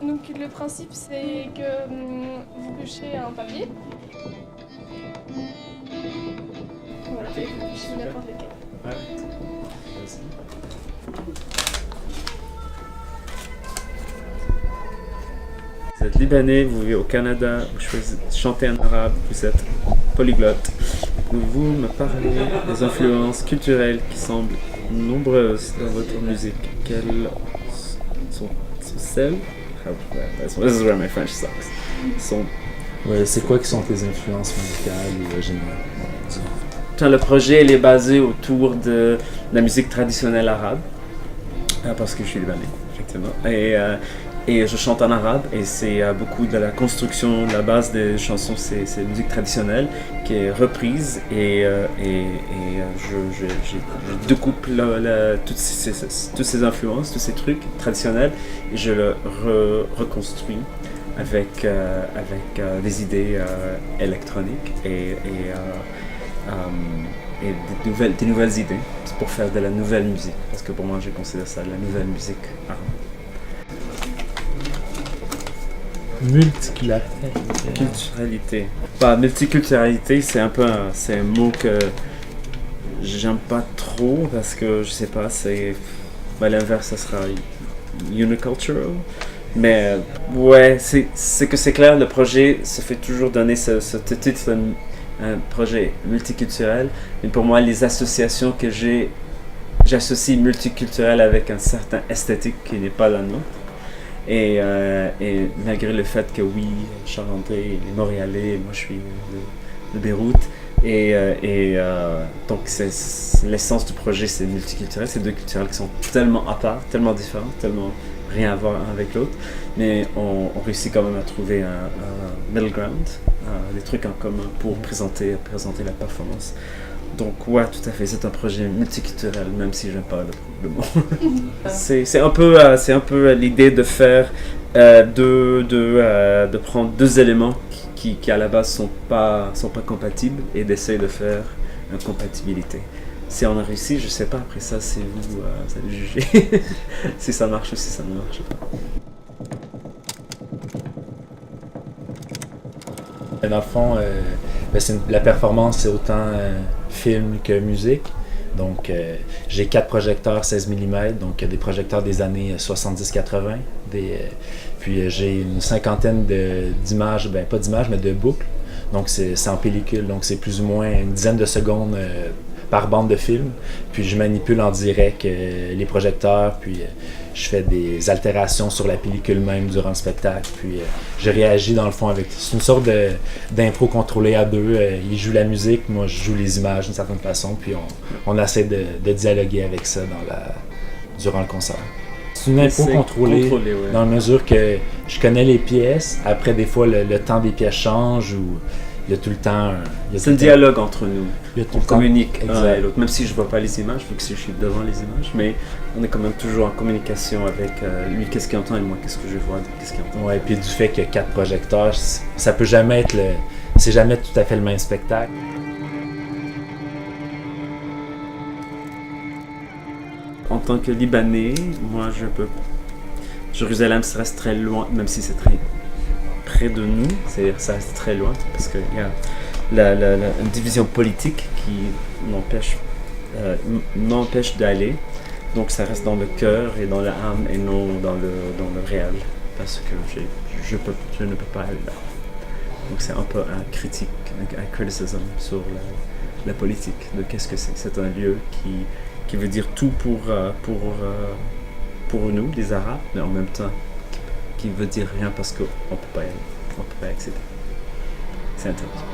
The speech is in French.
Donc le principe c'est que vous pêchez un papier. Voilà, Ok, vous pêchez super. n'importe lequel. Ouais. Merci. Vous êtes libanais, vous vivez au Canada, vous chantez en arabe, vous êtes polyglotte. Pouvez-vous me parler des influences culturelles qui semblent nombreuses dans votre musique? Quelles sont celles? This is where my French sucks. Sont Ouais, c'est quoi qui sont tes influences musicales ou générales? Le projet il est basé autour de la musique traditionnelle arabe, parce que je suis libanais, effectivement. Et je chante en arabe, et c'est beaucoup de la construction, la base des chansons, c'est musique traditionnelle qui est reprise, je découpe toutes ces influences, tous ces trucs traditionnels, et je le reconstruis avec des idées électroniques et des nouvelles idées pour faire de la nouvelle musique, parce que pour moi je considère ça la nouvelle musique arabe. Culturalité. Multiculturalité, c'est un mot que j'aime pas trop parce que je sais pas, l'inverse, ça sera unicultural. Mais ouais, c'est clair, le projet se fait toujours donner ce titre, un projet multiculturel. Mais pour moi, les associations que j'associe multiculturel avec un certain esthétique qui n'est pas la nôtre. Et malgré le fait que oui, Charentais, les Montréalais, moi je suis de Beyrouth, donc l'essence du projet c'est multiculturel, c'est deux culturels qui sont tellement à part, tellement différents, tellement rien à voir l'un avec l'autre, mais on réussit quand même à trouver un middle ground, des trucs en commun pour présenter la performance. Donc ouais, tout à fait, c'est un projet multiculturel, même si j'aime pas le mot. c'est un peu l'idée de faire de prendre deux éléments qui à la base sont pas compatibles et d'essayer de faire une compatibilité. Si on a réussi, je sais pas, après ça c'est vous allez juger si ça marche ou si ça ne marche pas. Dans le fond, la performance, c'est autant film que musique. Donc, j'ai 4 projecteurs 16 mm, donc des projecteurs des années 70-80. Puis j'ai une cinquantaine d'images, pas d'images, mais de boucles. Donc, c'est en pellicule, donc c'est plus ou moins une dizaine de secondes par bande de film. Puis je manipule en direct les projecteurs, puis je fais des altérations sur la pellicule même durant le spectacle. Puis je réagis dans le fond avec... C'est une sorte d'impro contrôlée à deux. Il joue la musique, moi je joue les images d'une certaine façon, puis on essaie de dialoguer avec ça durant le concert. C'est une impro contrôlée ouais. Dans la mesure que je connais les pièces. Après, des fois, le temps des pièces change ou... Il y a tout le temps... C'est le dialogue entre nous. On communique l'un et l'autre, même si je ne vois pas les images, vu que je suis devant les images, mais on est quand même toujours en communication avec lui, qu'est-ce qu'il entend, et moi, qu'est-ce que je vois, qu'est-ce qu'il entend. Ouais, et puis du fait qu'il y a 4 projecteurs, ça peut jamais être c'est jamais tout à fait le même spectacle. En tant que Libanais, moi, Jérusalem, ça reste très loin, même si c'est très près de nous, c'est-à-dire ça reste très loin, parce qu'il y a une division politique qui m'empêche d'aller, donc ça reste dans le cœur et dans l'âme et non dans le réel, parce que je ne peux pas aller là. Donc c'est un peu un criticisme sur la politique, de qu'est-ce que c'est. C'est un lieu qui veut dire tout pour nous, les Arabes, mais en même temps qui veut dire rien parce qu'on ne peut pas y aller, on ne peut pas y accéder. C'est intéressant.